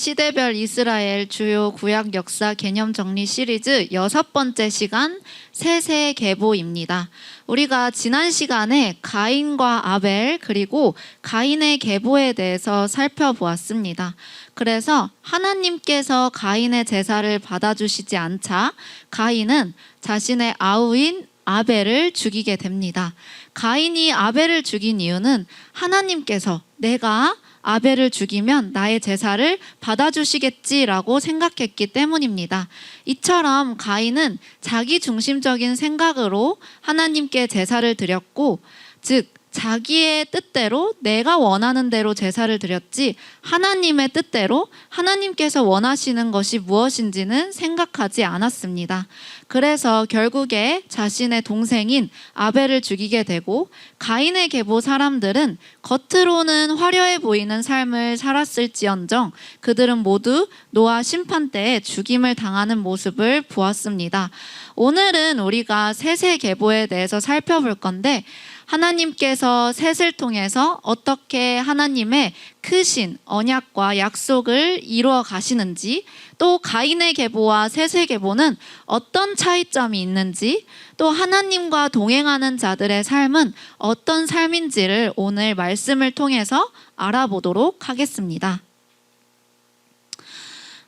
시대별 이스라엘 주요 구약 역사 개념 정리 시리즈 6번째 시간 셋의 계보입니다. 우리가 지난 시간에 가인과 아벨 그리고 가인의 계보에 대해서 살펴보았습니다. 그래서 하나님께서 가인의 제사를 받아주시지 않자 가인은 자신의 아우인 아벨을 죽이게 됩니다. 가인이 아벨을 죽인 이유는 하나님께서 내가 아벨을 죽이면 나의 제사를 받아주시겠지라고 생각했기 때문입니다. 이처럼 가인은 자기 중심적인 생각으로 하나님께 제사를 드렸고, 즉 자기의 뜻대로 내가 원하는 대로 제사를 드렸지 하나님의 뜻대로 하나님께서 원하시는 것이 무엇인지는 생각하지 않았습니다. 그래서 결국에 자신의 동생인 아벨을 죽이게 되고, 가인의 계보 사람들은 겉으로는 화려해 보이는 삶을 살았을지언정 그들은 모두 노아 심판 때에 죽임을 당하는 모습을 보았습니다. 오늘은 우리가 셋의 계보에 대해서 살펴볼 건데, 하나님께서 셋을 통해서 어떻게 하나님의 크신 언약과 약속을 이루어 가시는지, 또 가인의 계보와 셋의 계보는 어떤 차이점이 있는지, 또 하나님과 동행하는 자들의 삶은 어떤 삶인지를 오늘 말씀을 통해서 알아보도록 하겠습니다.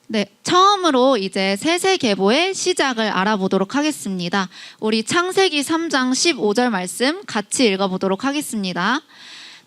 네, 처음으로 이제 셋의 계보의 시작을 알아보도록 하겠습니다. 우리 창세기 3장 15절 말씀 같이 읽어보도록 하겠습니다.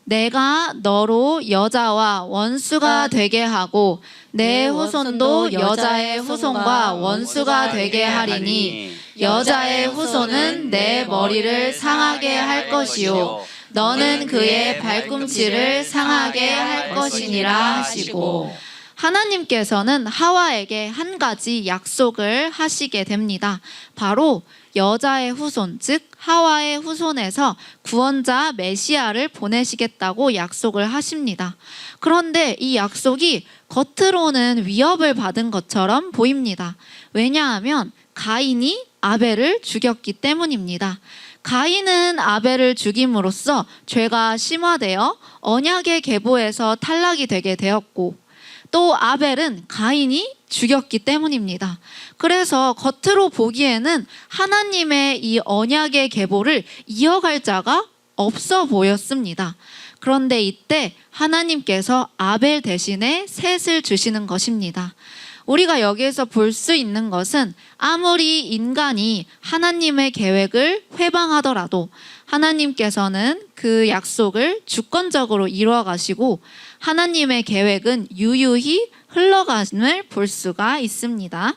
내가 너로 여자와 원수가 되게 하고 내 후손도 여자의 후손과 원수가 되게 하리니 여자의 후손은 내 머리를 상하게 할 것이요 너는 그의 발꿈치를 상하게 할 것이니라 하시고, 하나님께서는 하와에게 한 가지 약속을 하시게 됩니다. 바로 여자의 후손, 즉 하와의 후손에서 구원자 메시아를 보내시겠다고 약속을 하십니다. 그런데 이 약속이 겉으로는 위협을 받은 것처럼 보입니다. 왜냐하면 가인이 아벨을 죽였기 때문입니다. 가인은 아벨을 죽임으로써 죄가 심화되어 언약의 계보에서 탈락이 되게 되었고, 또 아벨은 가인이 죽였기 때문입니다. 그래서 겉으로 보기에는 하나님의 이 언약의 계보를 이어갈 자가 없어 보였습니다. 그런데 이때 하나님께서 아벨 대신에 셋을 주시는 것입니다. 우리가 여기에서 볼 수 있는 것은 아무리 인간이 하나님의 계획을 회방하더라도 하나님께서는 그 약속을 주권적으로 이루어 가시고 하나님의 계획은 유유히 흘러감을 볼 수가 있습니다.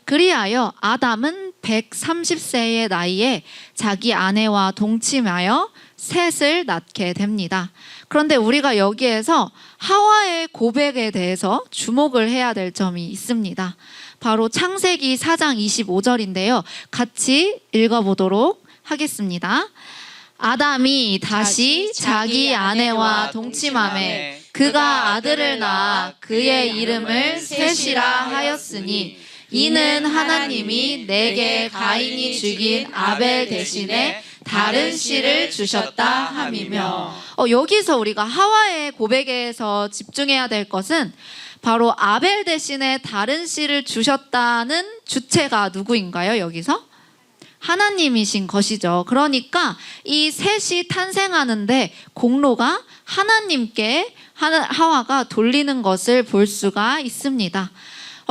그리하여 아담은 130세의 나이에 자기 아내와 동침하여 셋을 낳게 됩니다. 그런데 우리가 여기에서 하와의 고백에 대해서 주목을 해야 될 점이 있습니다. 바로 창세기 4장 25절인데요. 같이 읽어보도록 하겠습니다. 아담이 다시 자기 아내와 동침하매 그가 아들을 낳아 그의 이름을 셋이라 하였으니 이는 하나님이 내게 가인이 죽인 아벨 대신에 다른 씨를 주셨다 함이며, 여기서 우리가 하와의 고백에서 집중해야 될 것은 바로 아벨 대신에 다른 씨를 주셨다는 주체가 누구인가요? 여기서? 하나님이신 것이죠. 그러니까 이 셋이 탄생하는데 공로가 하나님께 하와가 돌리는 것을 볼 수가 있습니다.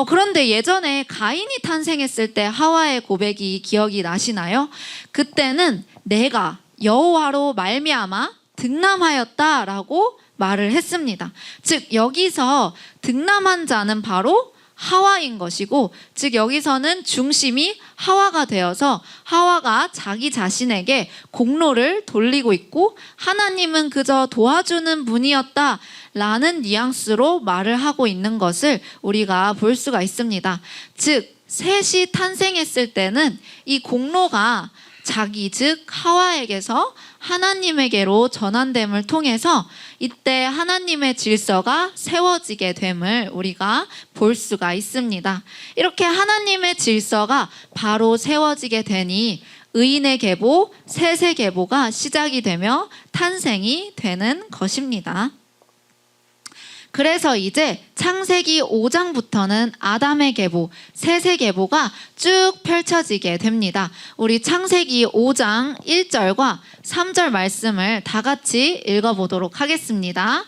그런데 예전에 가인이 탄생했을 때 하와의 고백이 기억이 나시나요? 그때는 내가 여호와로 말미암아 득남하였다라고 말을 했습니다. 즉 여기서 득남한 자는 바로 하와인 것이고, 즉 여기서는 중심이 하와가 되어서 하와가 자기 자신에게 공로를 돌리고 있고 하나님은 그저 도와주는 분이었다 라는 뉘앙스로 말을 하고 있는 것을 우리가 볼 수가 있습니다. 즉 셋이 탄생했을 때는 이 공로가 자기 즉 하와에게서 하나님에게로 전환됨을 통해서 이때 하나님의 질서가 세워지게 됨을 우리가 볼 수가 있습니다. 이렇게 하나님의 질서가 바로 세워지게 되니 의인의 계보, 셋의 계보가 시작이 되며 탄생이 되는 것입니다. 그래서 이제 창세기 5장부터는 아담의 계보, 셋의 계보가 쭉 펼쳐지게 됩니다. 우리 창세기 5장 1절과 3절 말씀을 다 같이 읽어보도록 하겠습니다.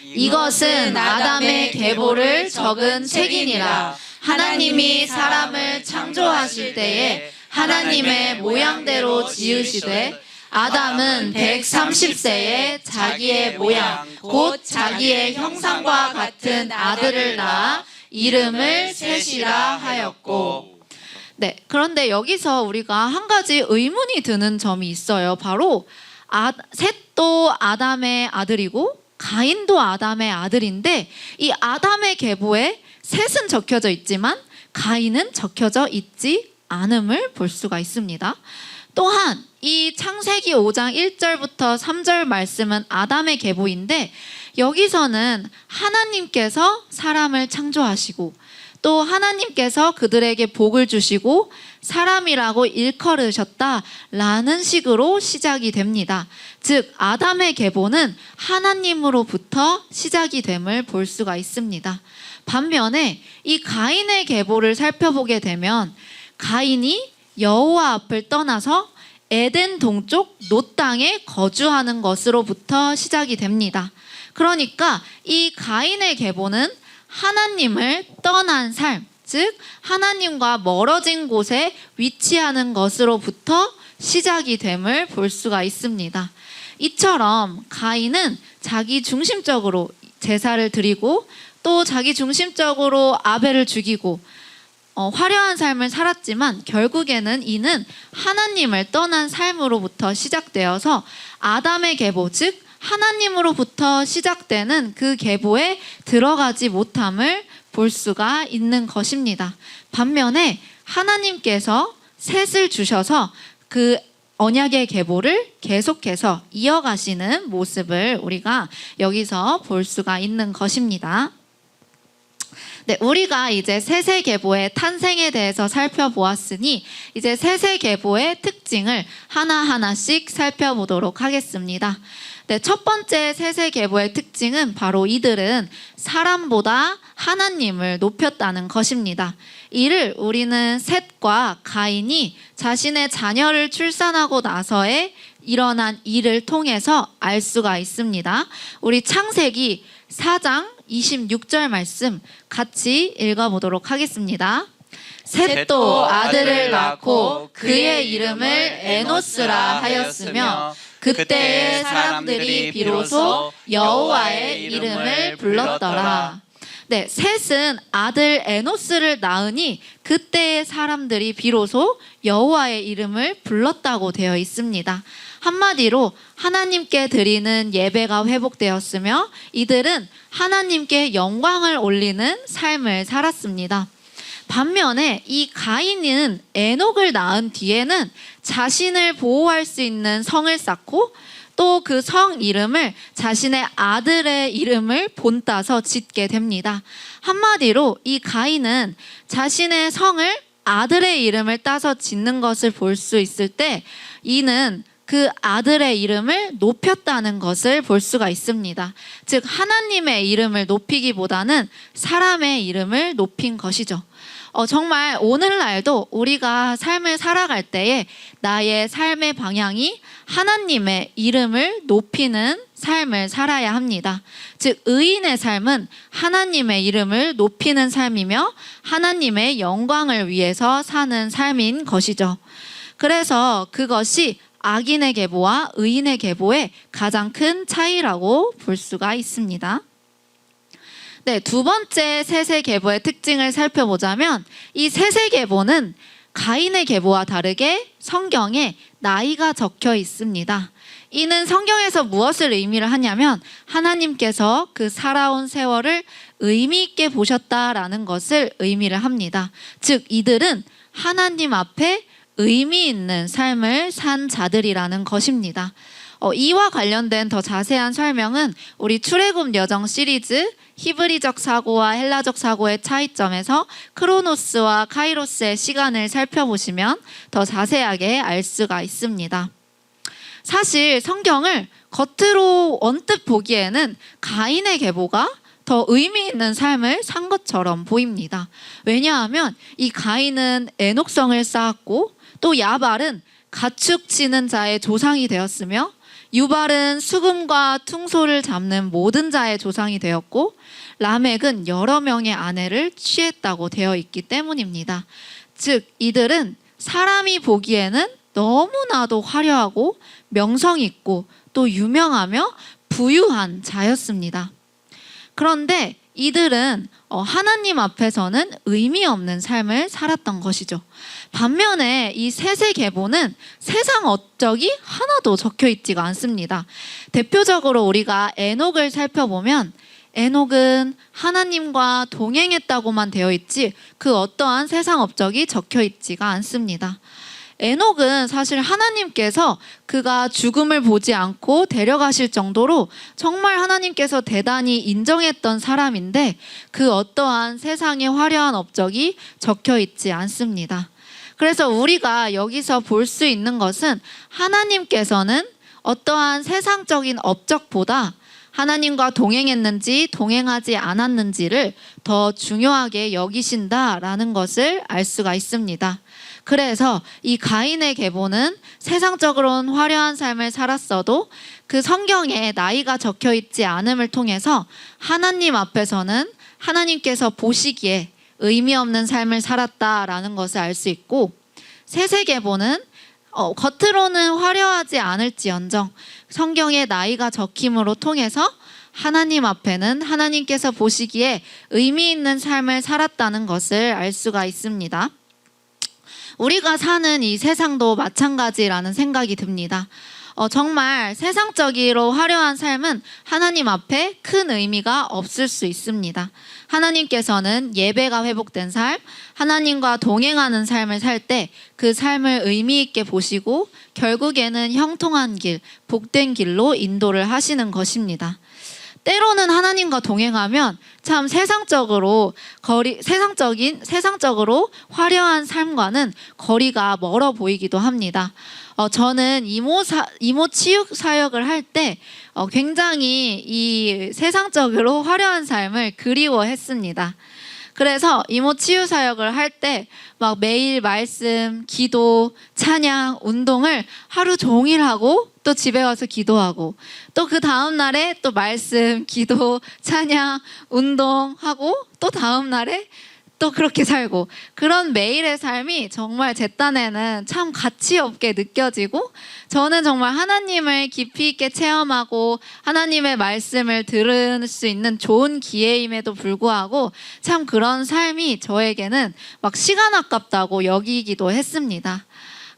이것은 아담의 계보를 적은 책이니라. 하나님이 사람을 창조하실 때에 하나님의 모양대로 지으시되 아담은 130세에 자기의 모양 곧 자기의 형상과 같은 아들을 낳아 이름을 셋이라 하였고. 네, 그런데 여기서 우리가 한 가지 의문이 드는 점이 있어요. 바로 셋도 아담의 아들이고 가인도 아담의 아들인데 이 아담의 계보에 셋은 적혀져 있지만 가인은 적혀져 있지 않음을 볼 수가 있습니다. 또한 이 창세기 5장 1절부터 3절 말씀은 아담의 계보인데 여기서는 하나님께서 사람을 창조하시고 또 하나님께서 그들에게 복을 주시고 사람이라고 일컬으셨다라는 식으로 시작이 됩니다. 즉 아담의 계보는 하나님으로부터 시작이 됨을 볼 수가 있습니다. 반면에 이 가인의 계보를 살펴보게 되면 가인이 여호와 앞을 떠나서 에덴 동쪽 놋 땅에 거주하는 것으로부터 시작이 됩니다. 그러니까 이 가인의 계보는 하나님을 떠난 삶, 즉 하나님과 멀어진 곳에 위치하는 것으로부터 시작이 됨을 볼 수가 있습니다. 이처럼 가인은 자기 중심적으로 제사를 드리고 또 자기 중심적으로 아벨을 죽이고 화려한 삶을 살았지만 결국에는 이는 하나님을 떠난 삶으로부터 시작되어서 아담의 계보, 즉 하나님으로부터 시작되는 그 계보에 들어가지 못함을 볼 수가 있는 것입니다. 반면에 하나님께서 셋을 주셔서 그 언약의 계보를 계속해서 이어가시는 모습을 우리가 여기서 볼 수가 있는 것입니다. 네, 우리가 이제 셋의 계보의 탄생에 대해서 살펴보았으니 이제 셋의 계보의 특징을 하나하나씩 살펴보도록 하겠습니다. 네, 첫 번째 셋의 계보의 특징은 바로 이들은 사람보다 하나님을 높였다는 것입니다. 이를 우리는 셋과 가인이 자신의 자녀를 출산하고 나서의 일어난 일을 통해서 알 수가 있습니다. 우리 창세기 4장 26절 말씀 같이 읽어보도록 하겠습니다. 셋도 아들을 낳고 그의 이름을 에노스라 하였으며 그때의 사람들이 비로소 여호와의 이름을 불렀더라. 네, 셋은 아들 에노스를 낳으니 그때의 사람들이 비로소 여호와의 이름을 불렀다고 되어 있습니다. 한마디로 하나님께 드리는 예배가 회복되었으며 이들은 하나님께 영광을 올리는 삶을 살았습니다. 반면에 이 가인은 에녹을 낳은 뒤에는 자신을 보호할 수 있는 성을 쌓고 또 그 성 이름을 자신의 아들의 이름을 본따서 짓게 됩니다. 한마디로 이 가인은 자신의 성을 아들의 이름을 따서 짓는 것을 볼 수 있을 때 이는 그 아들의 이름을 높였다는 것을 볼 수가 있습니다. 즉 하나님의 이름을 높이기보다는 사람의 이름을 높인 것이죠. 정말 오늘날도 우리가 삶을 살아갈 때에 나의 삶의 방향이 하나님의 이름을 높이는 삶을 살아야 합니다. 즉 의인의 삶은 하나님의 이름을 높이는 삶이며 하나님의 영광을 위해서 사는 삶인 것이죠. 그래서 그것이 악인의 계보와 의인의 계보의 가장 큰 차이라고 볼 수가 있습니다. 네, 두 번째 셋의 계보의 특징을 살펴보자면 이 셋의 계보는 가인의 계보와 다르게 성경에 나이가 적혀 있습니다. 이는 성경에서 무엇을 의미를 하냐면 하나님께서 그 살아온 세월을 의미 있게 보셨다라는 것을 의미를 합니다. 즉 이들은 하나님 앞에 의미 있는 삶을 산 자들이라는 것입니다. 이와 관련된 더 자세한 설명은 우리 출애굽 여정 시리즈 히브리적 사고와 헬라적 사고의 차이점에서 크로노스와 카이로스의 시간을 살펴보시면 더 자세하게 알 수가 있습니다. 사실 성경을 겉으로 언뜻 보기에는 가인의 계보가 더 의미 있는 삶을 산 것처럼 보입니다. 왜냐하면 이 가인은 애녹성을 쌓았고 또 야발은 가축 치는 자의 조상이 되었으며 유발은 수금과 퉁소를 잡는 모든 자의 조상이 되었고 라멕은 여러 명의 아내를 취했다고 되어 있기 때문입니다. 즉 이들은 사람이 보기에는 너무나도 화려하고 명성 있고 또 유명하며 부유한 자였습니다. 그런데 이들은 하나님 앞에서는 의미 없는 삶을 살았던 것이죠. 반면에 이 세세계보는 세상 업적이 하나도 적혀 있지가 않습니다. 대표적으로 우리가 에녹을 살펴보면 에녹은 하나님과 동행했다고만 되어 있지 그 어떠한 세상 업적이 적혀 있지가 않습니다. 에녹은 사실 하나님께서 그가 죽음을 보지 않고 데려가실 정도로 정말 하나님께서 대단히 인정했던 사람인데 그 어떠한 세상의 화려한 업적이 적혀 있지 않습니다. 그래서 우리가 여기서 볼 수 있는 것은 하나님께서는 어떠한 세상적인 업적보다 하나님과 동행했는지 동행하지 않았는지를 더 중요하게 여기신다라는 것을 알 수가 있습니다. 그래서 이 가인의 계보는 세상적으로는 화려한 삶을 살았어도 그 성경에 나이가 적혀 있지 않음을 통해서 하나님 앞에서는 하나님께서 보시기에 의미 없는 삶을 살았다라는 것을 알 수 있고 세세계보는 겉으로는 화려하지 않을지언정 성경에 나이가 적힘으로 통해서 하나님 앞에는 하나님께서 보시기에 의미 있는 삶을 살았다는 것을 알 수가 있습니다. 우리가 사는 이 세상도 마찬가지라는 생각이 듭니다. 정말 세상적으로 화려한 삶은 하나님 앞에 큰 의미가 없을 수 있습니다. 하나님께서는 예배가 회복된 삶, 하나님과 동행하는 삶을 살 때 그 삶을 의미 있게 보시고 결국에는 형통한 길, 복된 길로 인도를 하시는 것입니다. 때로는 하나님과 동행하면 참 세상적으로 화려한 삶과는 거리가 멀어 보이기도 합니다. 저는 이모 치유 사역을 할 때 굉장히 이 세상적으로 화려한 삶을 그리워했습니다. 그래서 이모 치유 사역을 할 때 막 매일 말씀, 기도, 찬양, 운동을 하루 종일 하고 또 집에 와서 기도하고 또 그 다음 날에 또 말씀, 기도, 찬양, 운동하고 또 다음 날에 또 그렇게 살고 그런 매일의 삶이 정말 제 딴에는 참 가치 없게 느껴지고 저는 정말 하나님을 깊이 있게 체험하고 하나님의 말씀을 들을 수 있는 좋은 기회임에도 불구하고 참 그런 삶이 저에게는 막 시간 아깝다고 여기기도 했습니다.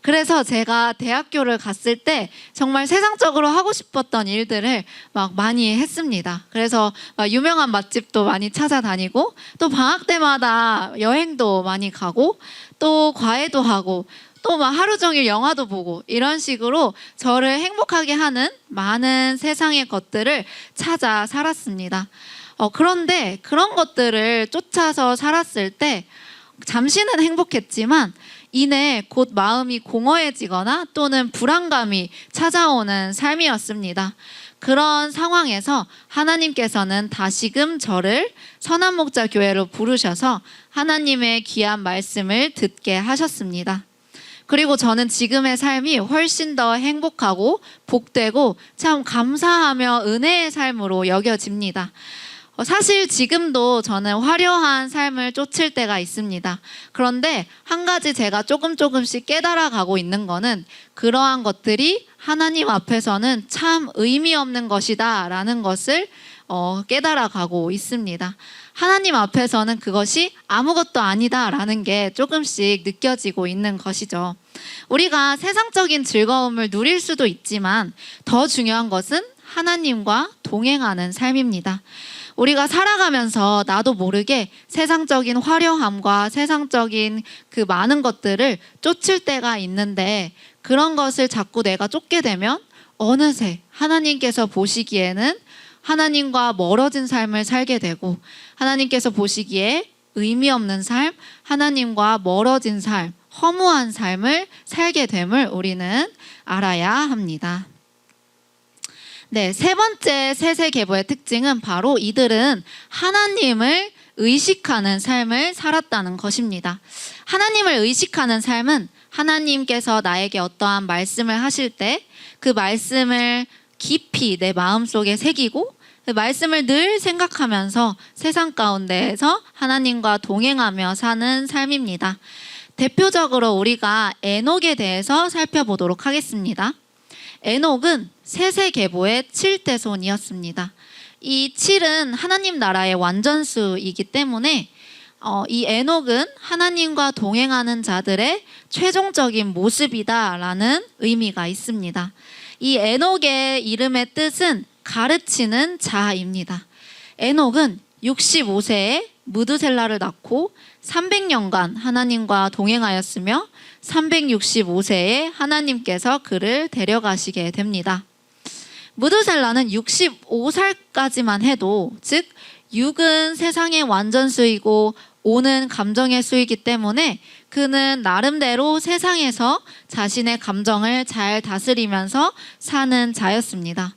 그래서 제가 대학교를 갔을 때 정말 세상적으로 하고 싶었던 일들을 막 많이 했습니다. 그래서 막 유명한 맛집도 많이 찾아다니고 또 방학 때마다 여행도 많이 가고 또 과외도 하고 또 막 하루 종일 영화도 보고 이런 식으로 저를 행복하게 하는 많은 세상의 것들을 찾아 살았습니다. 그런데 그런 것들을 쫓아서 살았을 때 잠시는 행복했지만 이내 곧 마음이 공허해지거나 또는 불안감이 찾아오는 삶이었습니다. 그런 상황에서 하나님께서는 다시금 저를 선한목자교회로 부르셔서 하나님의 귀한 말씀을 듣게 하셨습니다. 그리고 저는 지금의 삶이 훨씬 더 행복하고 복되고 참 감사하며 은혜의 삶으로 여겨집니다. 사실 지금도 저는 화려한 삶을 쫓을 때가 있습니다. 그런데 한 가지 제가 조금씩 깨달아가고 있는 거는 그러한 것들이 하나님 앞에서는 참 의미 없는 것이다 라는 것을 깨달아가고 있습니다. 하나님 앞에서는 그것이 아무것도 아니다 라는 게 조금씩 느껴지고 있는 것이죠. 우리가 세상적인 즐거움을 누릴 수도 있지만 더 중요한 것은 하나님과 동행하는 삶입니다. 우리가 살아가면서 나도 모르게 세상적인 화려함과 세상적인 그 많은 것들을 쫓을 때가 있는데 그런 것을 자꾸 내가 쫓게 되면 어느새 하나님께서 보시기에는 하나님과 멀어진 삶을 살게 되고 하나님께서 보시기에 의미 없는 삶, 하나님과 멀어진 삶, 허무한 삶을 살게 됨을 우리는 알아야 합니다. 네, 세 번째 세세계보의 특징은 바로 이들은 하나님을 의식하는 삶을 살았다는 것입니다. 하나님을 의식하는 삶은 하나님께서 나에게 어떠한 말씀을 하실 때 그 말씀을 깊이 내 마음속에 새기고 그 말씀을 늘 생각하면서 세상 가운데에서 하나님과 동행하며 사는 삶입니다. 대표적으로 우리가 에녹에 대해서 살펴보도록 하겠습니다. 에녹은 세세계보의 7대손이었습니다. 이 7은 하나님 나라의 완전수이기 때문에 이 에녹은 하나님과 동행하는 자들의 최종적인 모습이다라는 의미가 있습니다. 이 에녹의 이름의 뜻은 가르치는 자입니다. 에녹은 65세에 무드셀라를 낳고 300년간 하나님과 동행하였으며 365세에 하나님께서 그를 데려가시게 됩니다. 무드셀라는 65살까지만 해도, 즉 6은 세상의 완전수이고 5는 감정의 수이기 때문에 그는 나름대로 세상에서 자신의 감정을 잘 다스리면서 사는 자였습니다.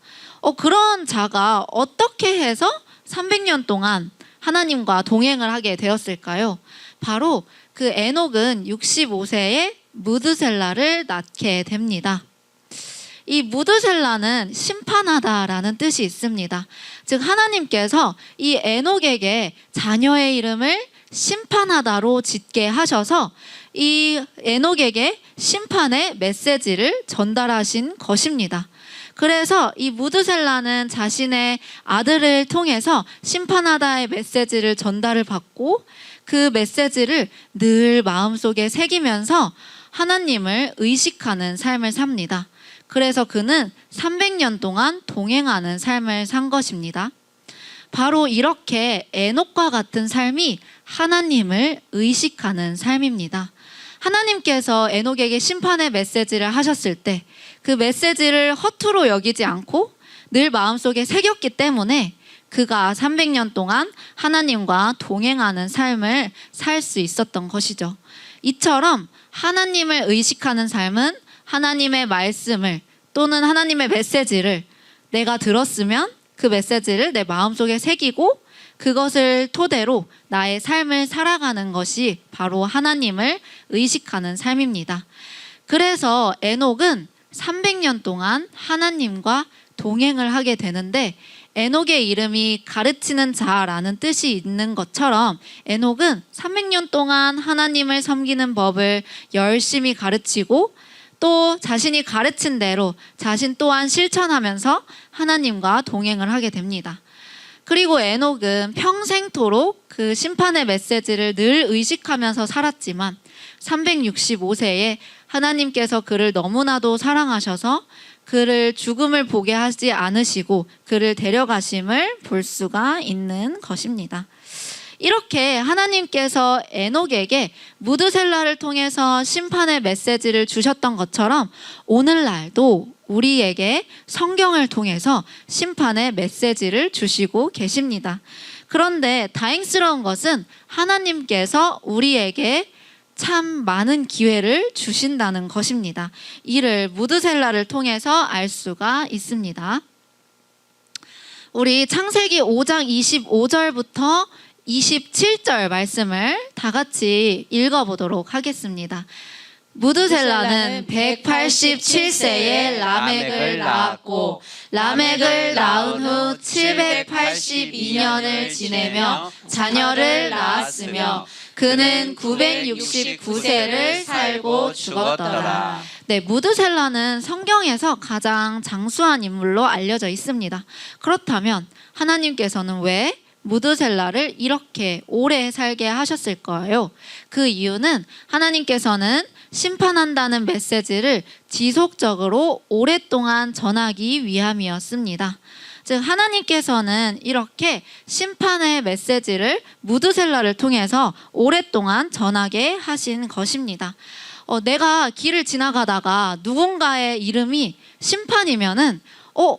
그런 자가 어떻게 해서 300년 동안 하나님과 동행을 하게 되었을까요? 바로 그 에녹은 65세에 무드셀라를 낳게 됩니다. 이 무드셀라는 심판하다라는 뜻이 있습니다. 즉 하나님께서 이 에녹에게 자녀의 이름을 심판하다로 짓게 하셔서 이 에녹에게 심판의 메시지를 전달하신 것입니다. 그래서 이 무드셀라는 자신의 아들을 통해서 심판하다의 메시지를 전달을 받고 그 메시지를 늘 마음속에 새기면서 하나님을 의식하는 삶을 삽니다. 그래서 그는 300년 동안 동행하는 삶을 산 것입니다. 바로 이렇게 에녹과 같은 삶이 하나님을 의식하는 삶입니다. 하나님께서 에녹에게 심판의 메시지를 하셨을 때 그 메시지를 허투루 여기지 않고 늘 마음속에 새겼기 때문에 그가 300년 동안 하나님과 동행하는 삶을 살 수 있었던 것이죠. 이처럼 하나님을 의식하는 삶은 하나님의 말씀을 또는 하나님의 메시지를 내가 들었으면 그 메시지를 내 마음속에 새기고 그것을 토대로 나의 삶을 살아가는 것이 바로 하나님을 의식하는 삶입니다. 그래서 에녹은 300년 동안 하나님과 동행을 하게 되는데 에녹의 이름이 가르치는 자라는 뜻이 있는 것처럼 에녹은 300년 동안 하나님을 섬기는 법을 열심히 가르치고 또 자신이 가르친 대로 자신 또한 실천하면서 하나님과 동행을 하게 됩니다. 그리고 에녹은 평생토록 그 심판의 메시지를 늘 의식하면서 살았지만 365세에 하나님께서 그를 너무나도 사랑하셔서 그를 죽음을 보게 하지 않으시고 그를 데려가심을 볼 수가 있는 것입니다. 이렇게 하나님께서 에녹에게 무드셀라를 통해서 심판의 메시지를 주셨던 것처럼 오늘날도 우리에게 성경을 통해서 심판의 메시지를 주시고 계십니다. 그런데 다행스러운 것은 하나님께서 우리에게 참 많은 기회를 주신다는 것입니다. 이를 무드셀라를 통해서 알 수가 있습니다. 우리 창세기 5장 25절부터 27절 말씀을 다 같이 읽어보도록 하겠습니다. 무드셀라는 187세에 라멕을 낳았고 라멕을 낳은 후 782년을 지내며 자녀를 낳았으며 그는 969세를 살고 죽었더라. 네, 무드셀라는 성경에서 가장 장수한 인물로 알려져 있습니다. 그렇다면 하나님께서는 왜 무드셀라를 이렇게 오래 살게 하셨을까요? 그 이유는 하나님께서는 심판한다는 메시지를 지속적으로 오랫동안 전하기 위함이었습니다. 즉 하나님께서는 이렇게 심판의 메시지를 무드셀라를 통해서 오랫동안 전하게 하신 것입니다. 내가 길을 지나가다가 누군가의 이름이 심판이면은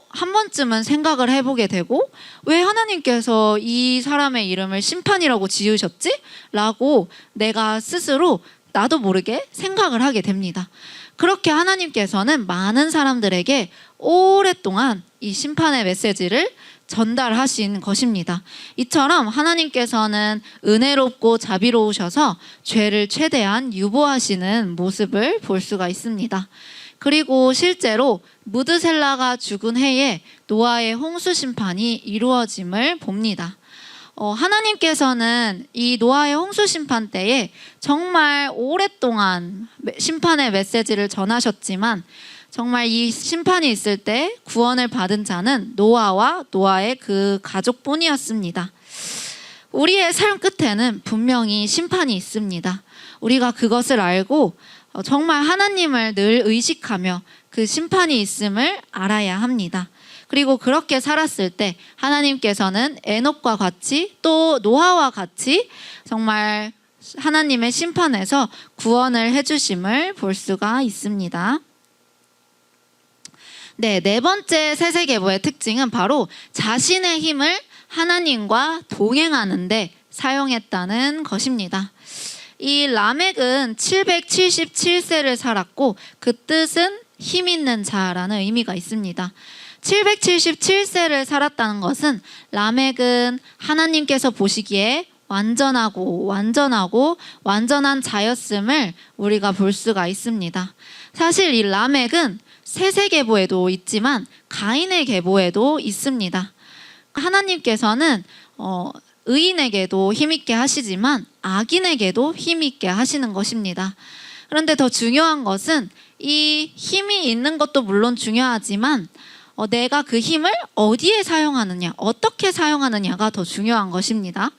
한 번쯤은 생각을 해보게 되고 왜 하나님께서 이 사람의 이름을 심판이라고 지으셨지? 라고 내가 스스로 나도 모르게 생각을 하게 됩니다. 그렇게 하나님께서는 많은 사람들에게 오랫동안 이 심판의 메시지를 전달하신 것입니다. 이처럼 하나님께서는 은혜롭고 자비로우셔서 죄를 최대한 유보하시는 모습을 볼 수가 있습니다. 그리고 실제로 무드셀라가 죽은 해에 노아의 홍수 심판이 이루어짐을 봅니다. 하나님께서는 이 노아의 홍수 심판 때에 정말 오랫동안 심판의 메시지를 전하셨지만 정말 이 심판이 있을 때 구원을 받은 자는 노아와 노아의 그 가족뿐이었습니다. 우리의 삶 끝에는 분명히 심판이 있습니다. 우리가 그것을 알고 정말 하나님을 늘 의식하며 그 심판이 있음을 알아야 합니다. 그리고 그렇게 살았을 때 하나님께서는 에녹과 같이 또 노아와 같이 정말 하나님의 심판에서 구원을 해주심을 볼 수가 있습니다. 네 번째 세세계보의 특징은 바로 자신의 힘을 하나님과 동행하는 데 사용했다는 것입니다. 이 라멕은 777세를 살았고 그 뜻은 힘 있는 자라는 의미가 있습니다. 777세를 살았다는 것은 라멕은 하나님께서 보시기에 완전한 자였음을 우리가 볼 수가 있습니다. 사실 이 라멕은 세세계보에도 있지만 가인의 계보에도 있습니다. 하나님께서는 의인에게도 힘있게 하시지만 악인에게도 힘있게 하시는 것입니다. 그런데 더 중요한 것은 이 힘이 있는 것도 물론 중요하지만 내가 그 힘을 어디에 사용하느냐, 어떻게 사용하느냐가 더 중요한 것입니다.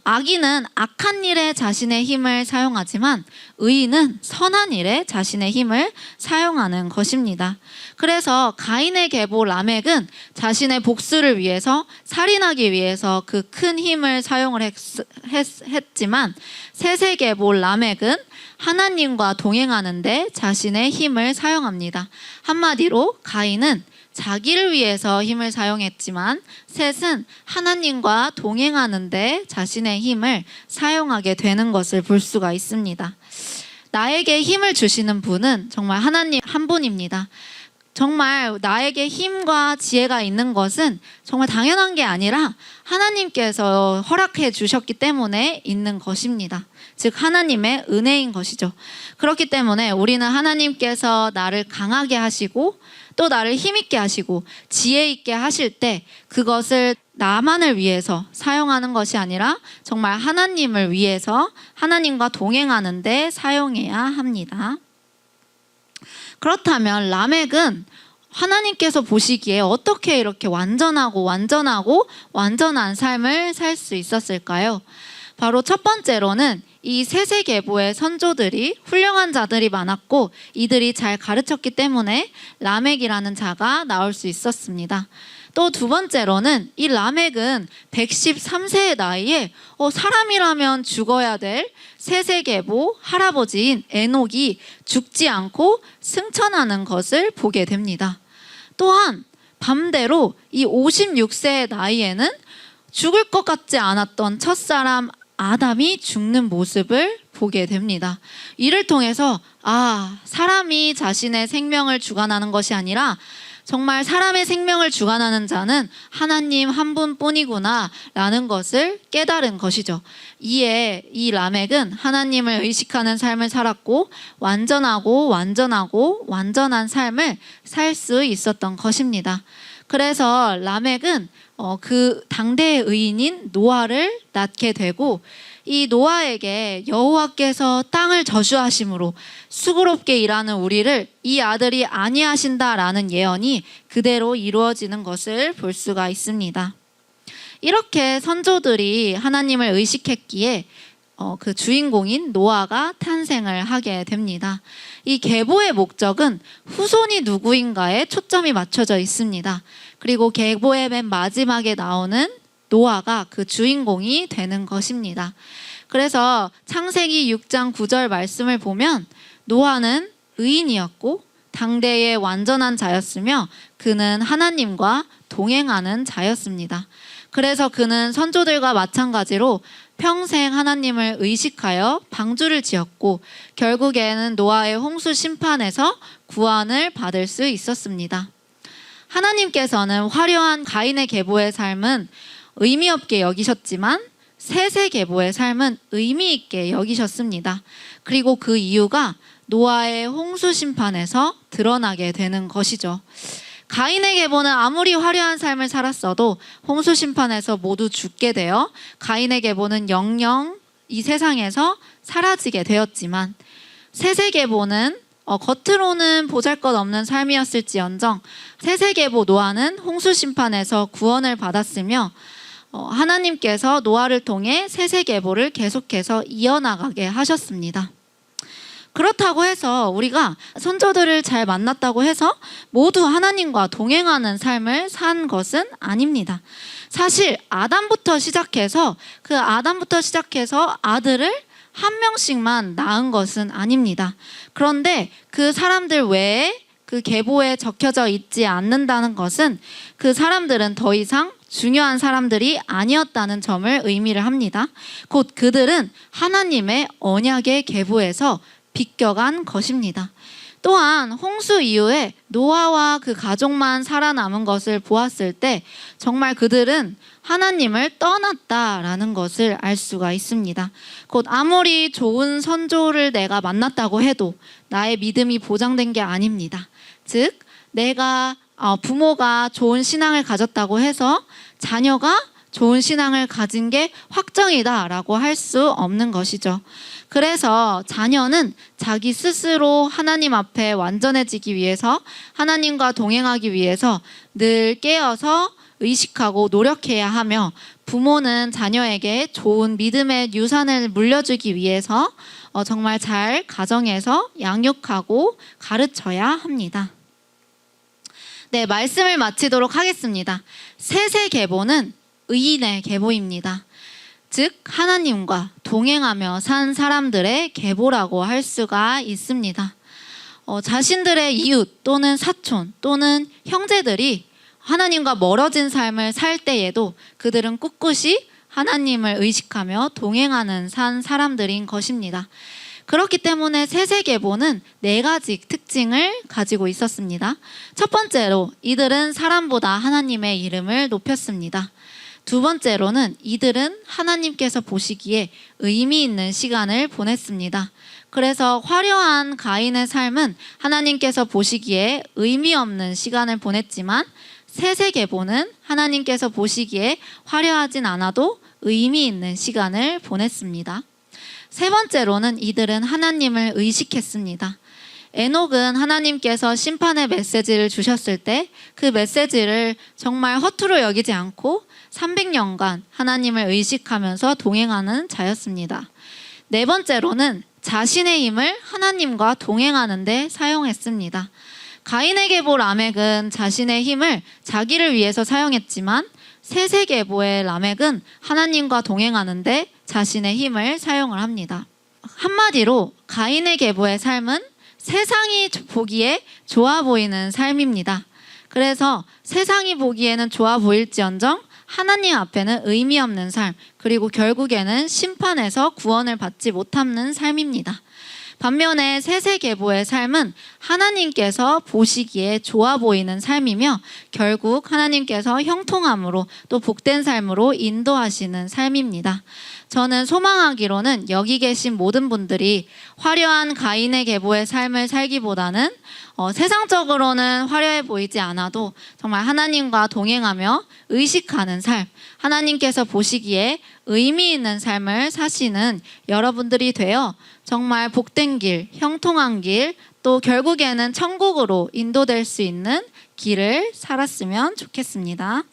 악인은 악한 일에 자신의 힘을 사용하지만 의인은 선한 일에 자신의 힘을 사용하는 것입니다. 그래서 가인의 계보 라멕은 자신의 복수를 위해서 살인하기 위해서 그 큰 힘을 사용을 했지만 세세계보 라멕은 하나님과 동행하는데 자신의 힘을 사용합니다. 한마디로 가인은 자기를 위해서 힘을 사용했지만 셋은 하나님과 동행하는데 자신의 힘을 사용하게 되는 것을 볼 수가 있습니다. 나에게 힘을 주시는 분은 정말 하나님 한 분입니다. 정말 나에게 힘과 지혜가 있는 것은 정말 당연한 게 아니라 하나님께서 허락해 주셨기 때문에 있는 것입니다. 즉 하나님의 은혜인 것이죠. 그렇기 때문에 우리는 하나님께서 나를 강하게 하시고 또 나를 힘있게 하시고 지혜 있게 하실 때 그것을 나만을 위해서 사용하는 것이 아니라 정말 하나님을 위해서 하나님과 동행하는 데 사용해야 합니다. 그렇다면 라멕은 하나님께서 보시기에 어떻게 이렇게 완전한 삶을 살 수 있었을까요? 바로 첫 번째로는 이 세세계보의 선조들이 훌륭한 자들이 많았고 이들이 잘 가르쳤기 때문에 라멕이라는 자가 나올 수 있었습니다. 또 두 번째로는 이 라멕은 113세의 나이에 사람이라면 죽어야 될 세세계보 할아버지인 에녹이 죽지 않고 승천하는 것을 보게 됩니다. 또한 반대로 이 56세의 나이에는 죽을 것 같지 않았던 첫사람 아담이 죽는 모습을 보게 됩니다. 이를 통해서 사람이 자신의 생명을 주관하는 것이 아니라 정말 사람의 생명을 주관하는 자는 하나님 한 분뿐이구나 라는 것을 깨달은 것이죠. 이에 이 라멕은 하나님을 의식하는 삶을 살았고 완전한 삶을 살 수 있었던 것입니다. 그래서 라멕은 그 당대의 의인인 노아를 낳게 되고 이 노아에게 여호와께서 땅을 저주하심으로 수고롭게 일하는 우리를 이 아들이 안위하신다라는 예언이 그대로 이루어지는 것을 볼 수가 있습니다. 이렇게 선조들이 하나님을 의식했기에 그 주인공인 노아가 탄생을 하게 됩니다. 이 계보의 목적은 후손이 누구인가에 초점이 맞춰져 있습니다. 그리고 계보의 맨 마지막에 나오는 노아가 그 주인공이 되는 것입니다. 그래서 창세기 6장 9절 말씀을 보면 노아는 의인이었고 당대의 완전한 자였으며 그는 하나님과 동행하는 자였습니다. 그래서 그는 선조들과 마찬가지로 평생 하나님을 의식하여 방주를 지었고 결국에는 노아의 홍수 심판에서 구원을 받을 수 있었습니다. 하나님께서는 화려한 가인의 계보의 삶은 의미 없게 여기셨지만 셋의 계보의 삶은 의미 있게 여기셨습니다. 그리고 그 이유가 노아의 홍수 심판에서 드러나게 되는 것이죠. 가인의 계보는 아무리 화려한 삶을 살았어도 홍수 심판에서 모두 죽게 되어 가인의 계보는 영영 이 세상에서 사라지게 되었지만 셋의 계보는 겉으로는 보잘것없는 삶이었을지언정 셋의 계보 노아는 홍수 심판에서 구원을 받았으며 하나님께서 노아를 통해 셋의 계보를 계속해서 이어나가게 하셨습니다. 그렇다고 해서 우리가 선조들을 잘 만났다고 해서 모두 하나님과 동행하는 삶을 산 것은 아닙니다. 사실 아담부터 시작해서 아들을 한 명씩만 낳은 것은 아닙니다. 그런데 그 사람들 외에 그 계보에 적혀져 있지 않는다는 것은 그 사람들은 더 이상 중요한 사람들이 아니었다는 점을 의미를 합니다. 곧 그들은 하나님의 언약의 계보에서 비껴간 것입니다. 또한 홍수 이후에 노아와 그 가족만 살아남은 것을 보았을 때 정말 그들은 하나님을 떠났다라는 것을 알 수가 있습니다. 곧 아무리 좋은 선조를 내가 만났다고 해도 나의 믿음이 보장된 게 아닙니다. 즉 내가 부모가 좋은 신앙을 가졌다고 해서 자녀가 좋은 신앙을 가진 게 확정이다라고 할 수 없는 것이죠. 그래서 자녀는 자기 스스로 하나님 앞에 완전해지기 위해서 하나님과 동행하기 위해서 늘 깨어서 의식하고 노력해야 하며 부모는 자녀에게 좋은 믿음의 유산을 물려주기 위해서 정말 잘 가정에서 양육하고 가르쳐야 합니다. 네, 말씀을 마치도록 하겠습니다. 셋의 계보는 의인의 계보입니다. 즉 하나님과 동행하며 산 사람들의 계보라고 할 수가 있습니다. 자신들의 이웃 또는 사촌 또는 형제들이 하나님과 멀어진 삶을 살 때에도 그들은 꿋꿋이 하나님을 의식하며 동행하는 산 사람들인 것입니다. 그렇기 때문에 셋의 계보는 4가지 특징을 가지고 있었습니다. 첫 번째로 이들은 사람보다 하나님의 이름을 높였습니다. 두 번째로는 이들은 하나님께서 보시기에 의미 있는 시간을 보냈습니다. 그래서 화려한 가인의 삶은 하나님께서 보시기에 의미 없는 시간을 보냈지만 셋의 계보는 하나님께서 보시기에 화려하진 않아도 의미 있는 시간을 보냈습니다. 세 번째로는 이들은 하나님을 의식했습니다. 에녹은 하나님께서 심판의 메시지를 주셨을 때 그 메시지를 정말 허투루 여기지 않고 300년간 하나님을 의식하면서 동행하는 자였습니다. 네 번째로는 자신의 힘을 하나님과 동행하는 데 사용했습니다. 가인의 계보 라멕은 자신의 힘을 자기를 위해서 사용했지만 셋의 계보의 라멕은 하나님과 동행하는 데 자신의 힘을 사용을 합니다. 한마디로 가인의 계보의 삶은 세상이 보기에 좋아 보이는 삶입니다. 그래서 세상이 보기에는 좋아 보일지언정 하나님 앞에는 의미 없는 삶, 그리고 결국에는 심판에서 구원을 받지 못하는 삶입니다. 반면에 셋의 계보의 삶은 하나님께서 보시기에 좋아 보이는 삶이며 결국 하나님께서 형통함으로 또 복된 삶으로 인도하시는 삶입니다. 저는 소망하기로는 여기 계신 모든 분들이 화려한 가인의 계보의 삶을 살기보다는 세상적으로는 화려해 보이지 않아도 정말 하나님과 동행하며 의식하는 삶, 하나님께서 보시기에 의미 있는 삶을 사시는 여러분들이 되어 정말 복된 길, 형통한 길, 또 결국에는 천국으로 인도될 수 있는 길을 살았으면 좋겠습니다.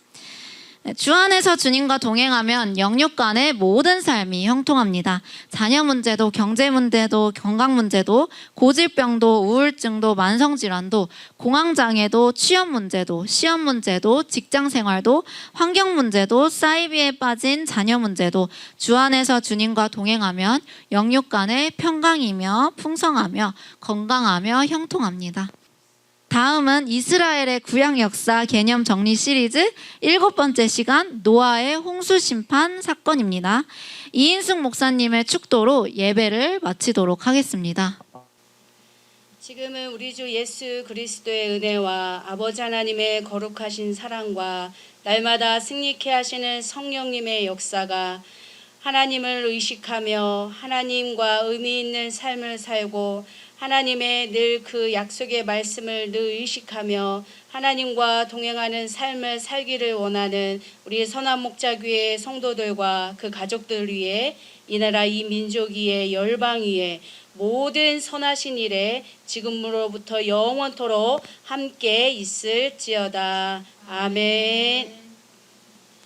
주 안에서 주님과 동행하면 영육 간의 모든 삶이 형통합니다. 자녀 문제도, 경제 문제도, 건강 문제도, 고질병도, 우울증도, 만성질환도, 공황장애도, 취업 문제도, 시험 문제도, 직장 생활도, 환경 문제도, 사이비에 빠진 자녀 문제도 주 안에서 주님과 동행하면 영육 간의 평강이며 풍성하며 건강하며 형통합니다. 다음은 이스라엘의 구약 역사 개념 정리 시리즈 7번째 시간 노아의 홍수 심판 사건입니다. 이인숙 목사님의 축도로 예배를 마치도록 하겠습니다. 지금은 우리 주 예수 그리스도의 은혜와 아버지 하나님의 거룩하신 사랑과 날마다 승리케 하시는 성령님의 역사가 하나님을 의식하며 하나님과 의미 있는 삶을 살고 하나님의 늘 그 약속의 말씀을 늘 의식하며 하나님과 동행하는 삶을 살기를 원하는 우리 선한목자교회 성도들과 그 가족들 위해 이 나라 이 민족 위에 열방 위에 모든 선하신 일에 지금으로부터 영원토록 함께 있을지어다. 아멘.